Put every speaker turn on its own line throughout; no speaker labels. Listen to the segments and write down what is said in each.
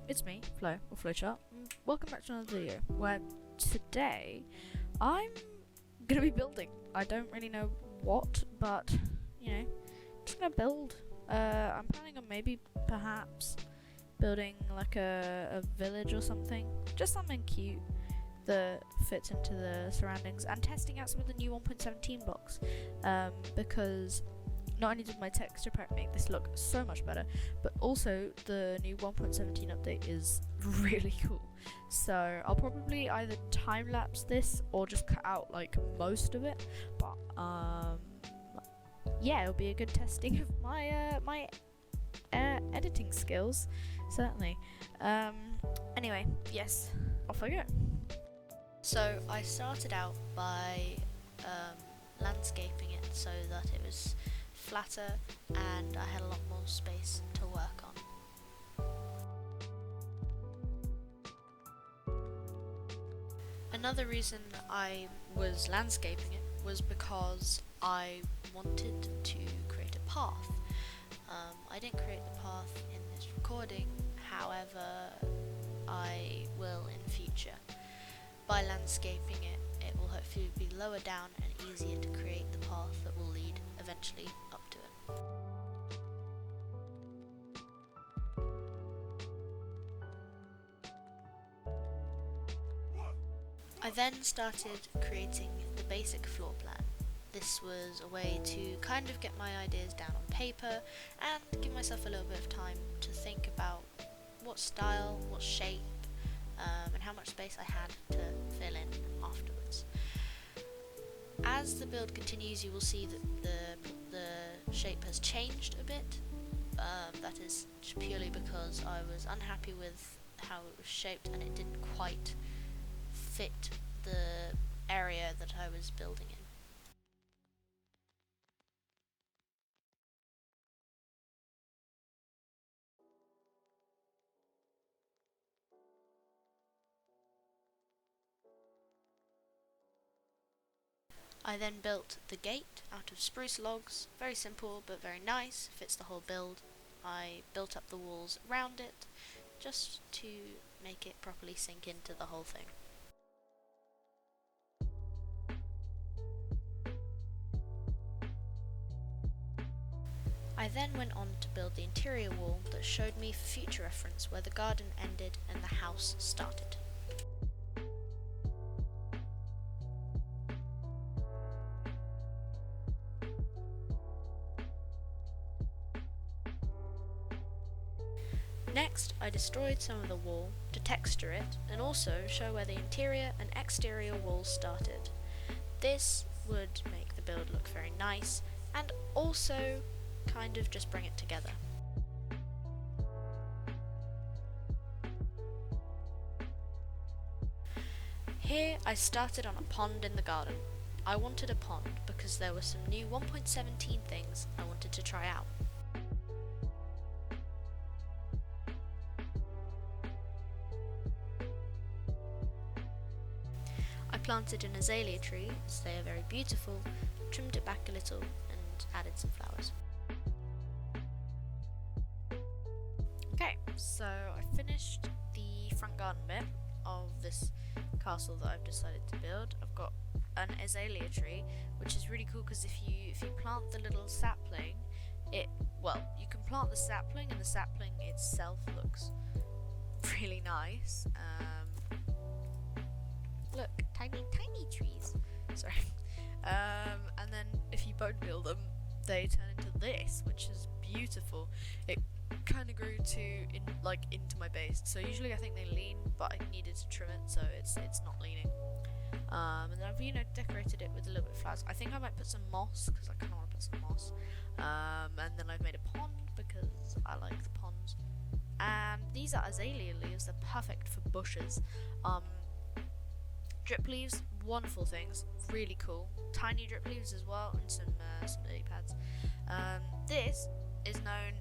it's me, Flo, or Flochart. Welcome back to another video, where today I'm gonna be building. I don't really know what, but, you know, just gonna build. I'm planning on perhaps, building like a village or something. Just something cute that fits into the surroundings, and testing out some of the new 1.17 blocks, because not only did my texture pack make this look so much better, but also the new 1.17 update is really cool. So I'll probably either time-lapse this or just cut out like most of it, but yeah, it'll be a good testing of my editing skills, certainly. Anyway, yes, off I go. So I started out by landscaping it so that it was flatter and I had a lot more space to work on. Another reason I was landscaping it was because I wanted to create a path. I didn't create the path in this recording, however I will in future. By landscaping it, it will hopefully be lower down and easier to create the path that will lead eventually up to it. I then started creating the basic floor plan. This was a way to kind of get my ideas down on paper and give myself a little bit of time to think about what style, what shape, and how much space I had to fill in afterwards. As the build continues, you will see that the shape has changed a bit. That is purely because I was unhappy with how it was shaped and it didn't quite fit the area that I was building in. I then built the gate out of spruce logs, very simple but very nice, fits the whole build. I built up the walls around it, just to make it properly sink into the whole thing. I then went on to build the interior wall that showed me for future reference where the garden ended and the house started. Next, I destroyed some of the wall to texture it and also show where the interior and exterior walls started. This would make the build look very nice and also kind of just bring it together. Here I started on a pond in the garden. I wanted a pond because there were some new 1.17 things I wanted to try out. I planted an azalea tree, as they are very beautiful, trimmed it back a little and added some flowers. Okay, so I finished the front garden bit of this castle that I've decided to build. I've got an azalea tree, which is really cool because if you plant the little sapling, you can plant the sapling and the sapling itself looks really nice. Look, tiny trees. Sorry. And then if you bone meal them, they turn into this, which is beautiful. It kind of grew into my base. So usually I think they lean, but I needed to trim it, so it's not leaning. And then I've decorated it with a little bit of flowers. I think I might put some moss because I kind of want to put some moss. And then I've made a pond because I like the ponds. And these are azalea leaves. They're perfect for bushes. Drip leaves, wonderful things, really cool. Tiny drip leaves as well, and some lily pads. This is known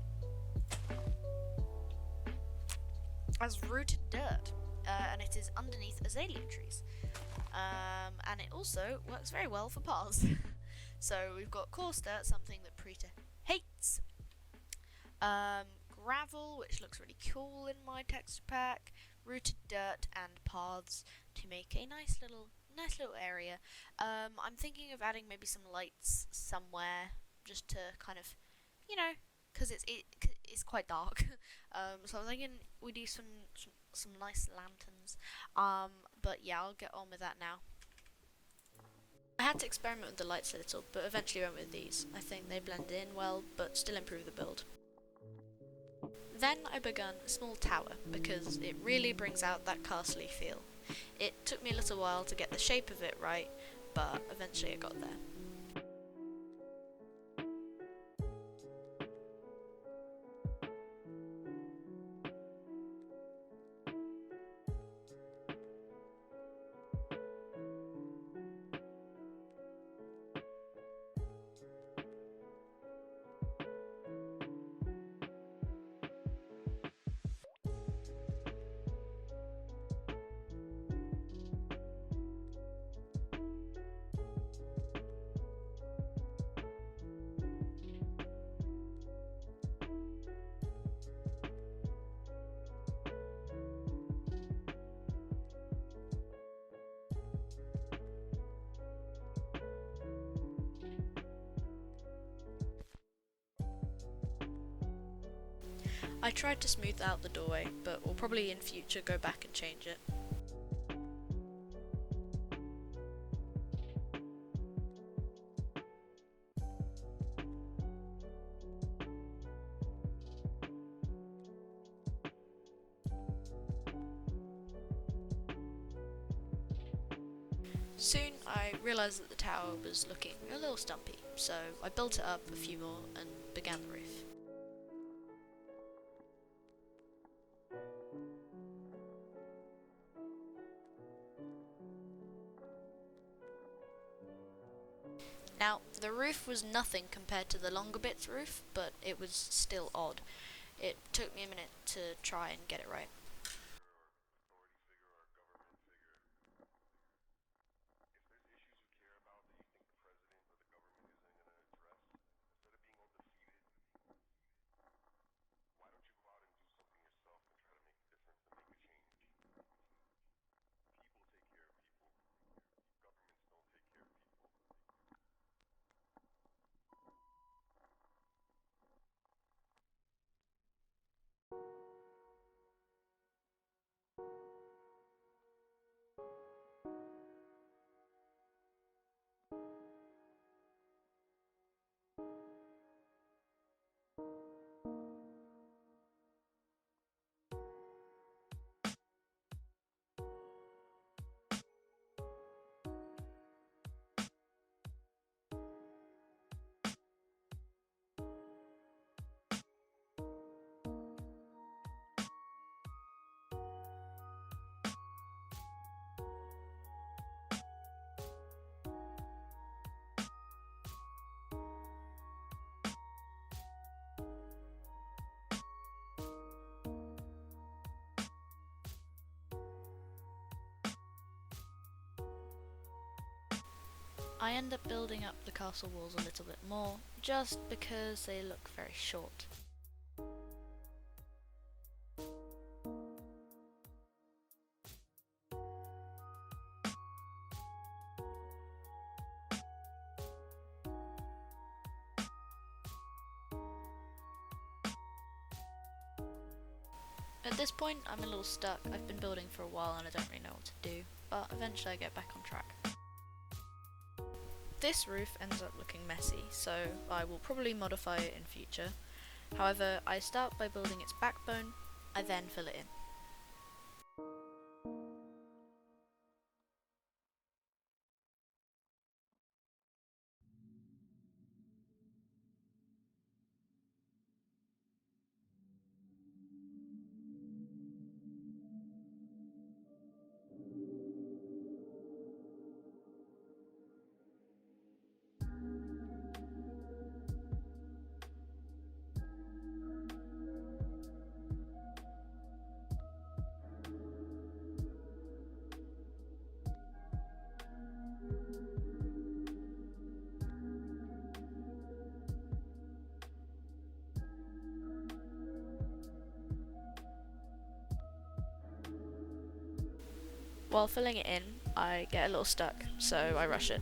as rooted dirt, and it is underneath azalea trees. And it also works very well for paths. So we've got coarse dirt, something that Preta hates. gravel, which looks really cool in my texture pack, rooted dirt, and paths to make a nice little area. I'm thinking of adding maybe some lights somewhere, just to kind of, you know, because it's quite dark. So I'm thinking we do some nice lanterns. But yeah, I'll get on with that now. I had to experiment with the lights a little, but eventually went with these. I think they blend in well, but still improve the build. Then I began a small tower, because it really brings out that castle-y feel. It took me a little while to get the shape of it right, but eventually I got there. I tried to smooth out the doorway, but will probably in future go back and change it. Soon I realised that the tower was looking a little stumpy, so I built it up a few more and began the roof. Now, the roof was nothing compared to the longer bit's roof, but it was still odd. It took me a minute to try and get it right. I end up building up the castle walls a little bit more, just because they look very short. At this point, I'm a little stuck. I've been building for a while and I don't really know what to do, but eventually I get back on track. This roof ends up looking messy, so I will probably modify it in future. However, I start by building its backbone, I then fill it in. while filling it in, I get a little stuck, so I rush it.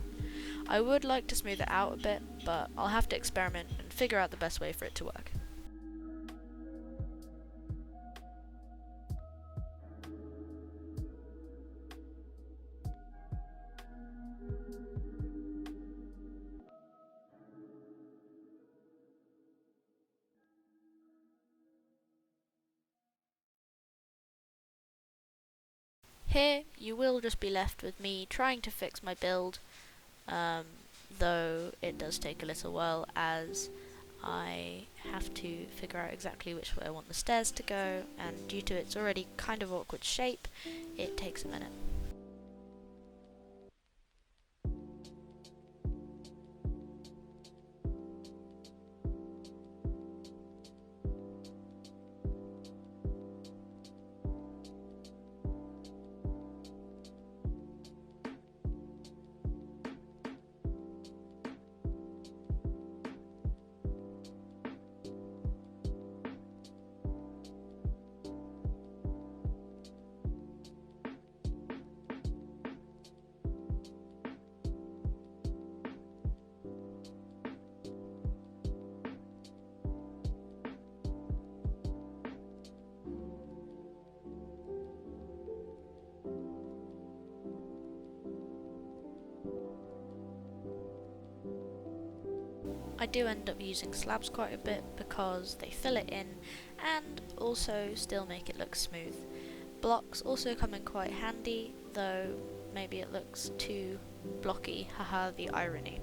I would like to smooth it out a bit, but I'll have to experiment and figure out the best way for it to work. Here, you will just be left with me trying to fix my build, though it does take a little while as I have to figure out exactly which way I want the stairs to go, and due to its already kind of awkward shape, it takes a minute. I do end up using slabs quite a bit because they fill it in and also still make it look smooth. Blocks also come in quite handy, though maybe it looks too blocky, haha the irony.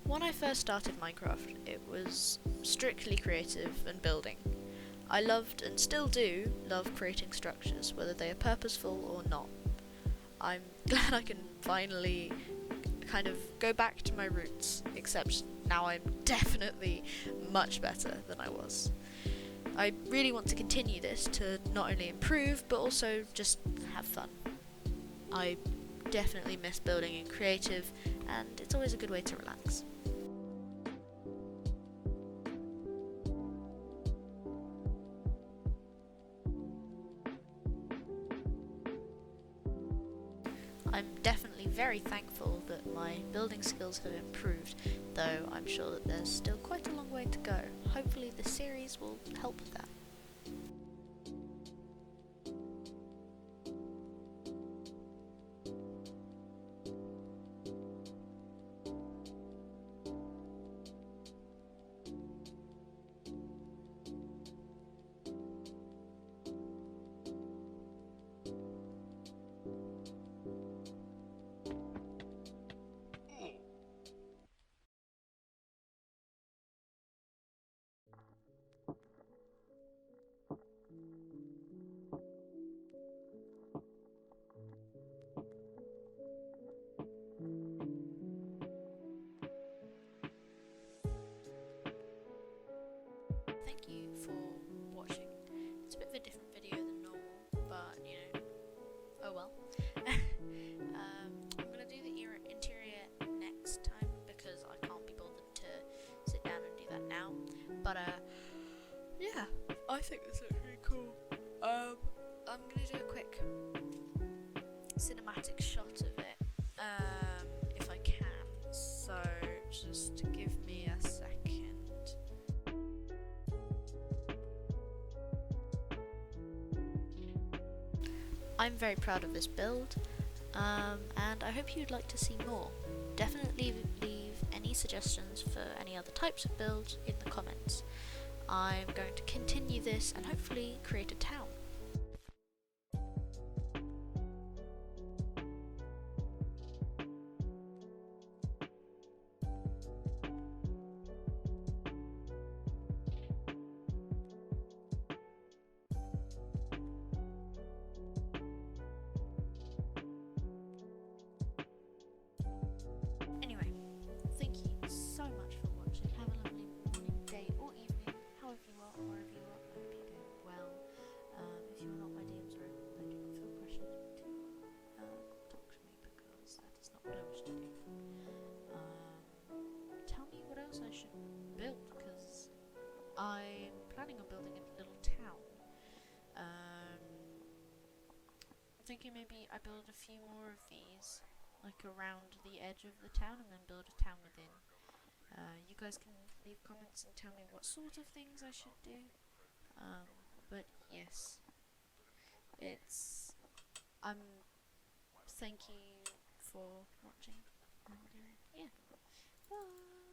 When I first started Minecraft, it was strictly creative and building. I loved and still do love creating structures, whether they are purposeful or not. I'm glad I can finally kind of go back to my roots, except now I'm definitely much better than I was. I really want to continue this to not only improve, but also just have fun. I definitely miss building in creative, and it's always a good way to relax. I'm definitely very thankful that my building skills have improved, though I'm sure that there's still quite a long way to go. Hopefully this series will help with that. Thank you for watching. It's a bit of a different video than normal, but you know, oh well. I'm gonna do the interior next time because I can't be bothered to sit down and do that now. But yeah, I think this looks really cool. I'm gonna do a quick cinematic shot of it, if I can. So just give me a second. I'm very proud of this build, and I hope you'd like to see more. Definitely leave any suggestions for any other types of builds in the comments. I'm going to continue this and hopefully create a town. Anyway, thank you so much for watching. Have a lovely morning, day or evening, however you are, wherever you are. I hope you're doing well. If you're not, my DMs are open. I do not feel pressured to talk to me because that is not what I wish to do. Tell me what else I should build, because I'm planning on building a little town. Thinking maybe I build a few more of these, like around the edge of the town, and then build a town within. You guys can leave comments and tell me what sort of things I should do. But yes, thank you for watching, and yeah, bye.